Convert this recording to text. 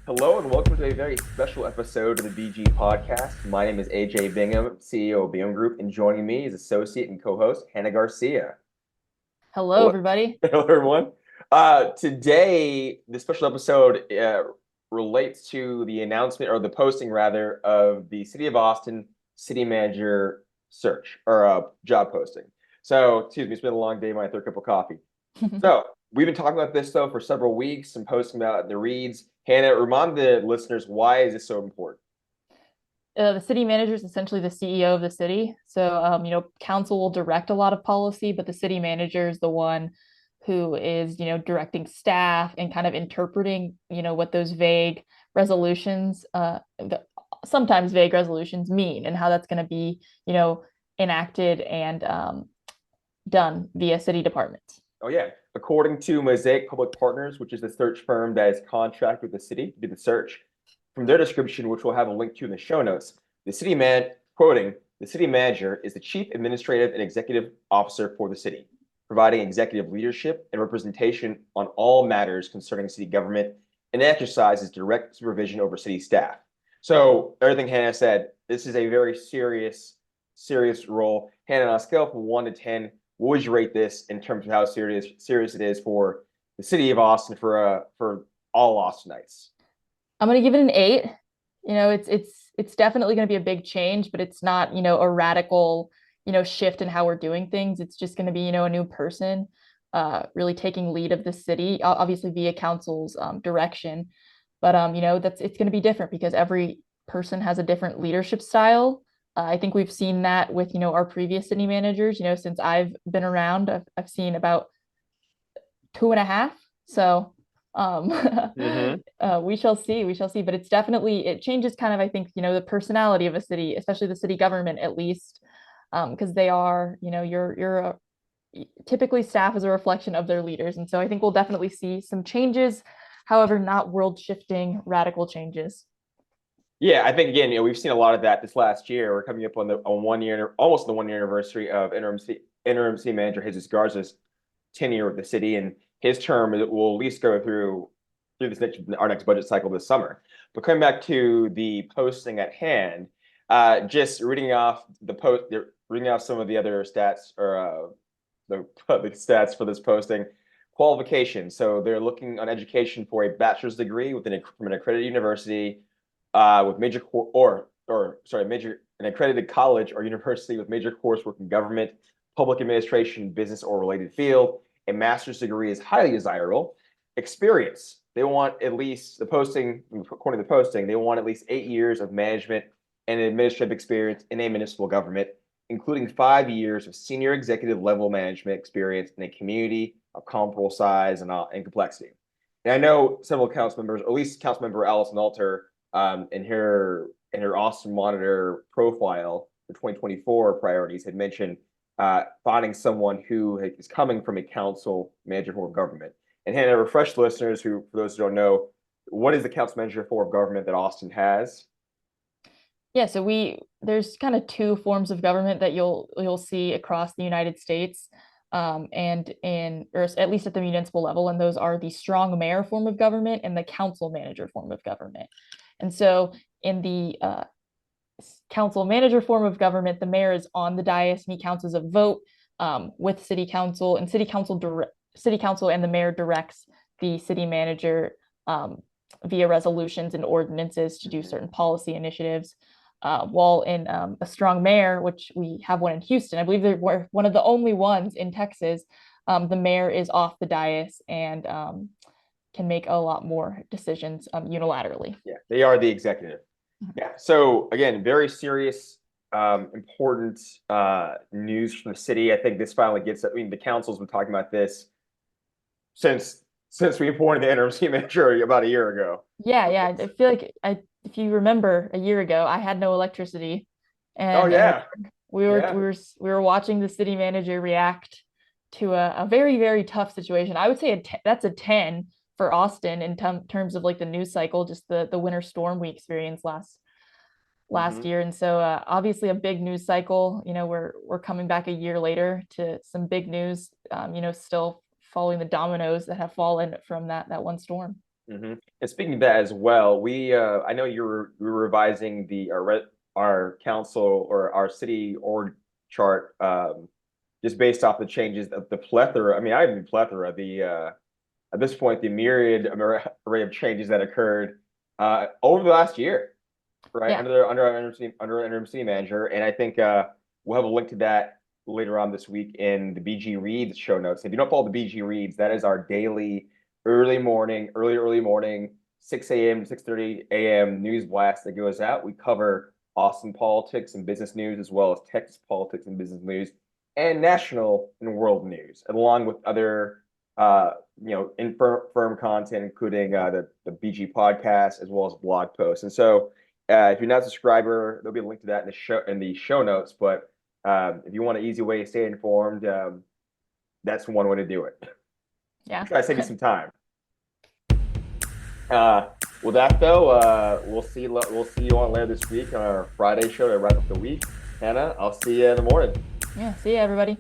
Hello and welcome to a very special episode of the BG podcast. My name is A.J. Bingham, CEO of Bingham Group, and joining me is associate and co-host Hannah Garcia. Hello, Hello, everybody. hello everyone. Today, the special episode relates to the announcement or the posting rather of the City of Austin City Manager search or job posting. So, excuse me, it's been a long day, my third cup of coffee. So we've been talking about this though for several weeks and posting about the reads. Hannah, remind the listeners, why is this so important? The city manager is essentially the CEO of the city. So, council will direct a lot of policy, but the city manager is the one who is, directing staff and kind of interpreting, what those vague resolutions, sometimes vague resolutions mean and how that's going to be, enacted and done via city departments. Oh yeah. According to Mosaic Public Partners, which is the search firm that is contracted with the city to do the search, from their description, which we'll have a link to in the show notes, quoting, the city manager is the chief administrative and executive officer for the city, providing executive leadership and representation on all matters concerning city government and exercises direct supervision over city staff. So everything Hannah said, this is a very serious role. Hannah, on a scale from 1 to 10, what would you rate this in terms of how serious it is for the city of Austin for all Austinites? I'm going to give it an 8. It's definitely going to be a big change, but it's not, a radical, shift in how we're doing things. It's just going to be, a new person really taking lead of the city, obviously via council's direction. But it's going to be different because every person has a different leadership style. I think we've seen that with, our previous city managers, since I've been around, I've seen about 2.5. So Mm-hmm. we shall see. We shall see. But it changes kind of, I think, the personality of a city, especially the city government, at least, because they are, typically staff is a reflection of their leaders. And so I think we'll definitely see some changes, however, not world shifting radical changes. Yeah, I think again, we've seen a lot of that this last year. We're coming up on the on 1 year, almost the 1 year anniversary of interim city manager Jesus Garza's tenure with the city, and his term will at least go through this our next budget cycle this summer. But coming back to the posting at hand, just reading off some of the other stats or the public stats for this posting. Qualifications. So they're looking on education for a bachelor's degree from an accredited university with major an accredited college or university with major coursework in government, public administration, business, or related field. A master's degree is highly desirable. Experience. They want at least according to the posting, they want at least 8 years of management and administrative experience in a municipal government, including 5 years of senior executive level management experience in a community of comparable size and complexity. And I know several council members, at least Council Member Allison Alter, in her Austin Monitor profile for 2024 priorities had mentioned finding someone who is coming from a council manager form of government. And Hannah, refresh listeners who, for those who don't know, what is the council manager form of government that Austin has? Yeah, so there's kind of two forms of government that you'll see across the United States, and or at least at the municipal level, and those are the strong mayor form of government and the council manager form of government. And so in the council manager form of government, the mayor is on the dais and he counts as a vote with city council, and city council and the mayor directs the city manager via resolutions and ordinances to do certain policy initiatives. While in a strong mayor, which we have one in Houston, I believe we're one of the only ones in Texas, the mayor is off the dais and can make a lot more decisions unilaterally. Yeah, they are the executive. Yeah. So again, very serious, important news from the city. I think this finally gets. I mean, the council's been talking about this since we appointed the interim city manager about a year ago. Yeah. I feel like if you remember a year ago, I had no electricity, Oh and yeah, we were yeah. we were watching the city manager react to a very, very tough situation. I would say that's a 10 for Austin in terms of like the news cycle, just the winter storm we experienced last Mm-hmm. year. And so obviously a big news cycle. We're coming back a year later to some big news. Still following the dominoes that have fallen from that one storm. And speaking of that as well, I know you're revising our council or our city org chart just based off the changes of the plethora. I mean, I even plethora the at this point the myriad array of changes that occurred over the last year, right? Yeah. Under interim city manager, and I think we'll have a link to that later on this week in the BG Reads show notes. If you don't follow the BG Reads, that is our daily early morning, 6 a.m. to 6:30 a.m. news blast that goes out. We cover Austin politics and business news, as well as Texas politics and business news, and national and world news, along with other firm content, including the BG podcast as well as blog posts. And so, if you're not a subscriber, there'll be a link to that in the show notes. But if you want an easy way to stay informed, that's one way to do it. Yeah. Try to save you some time. With that though, we'll see you on later this week on our Friday show to wrap up the week. Hannah, I'll see you in the morning. Yeah. See you, everybody.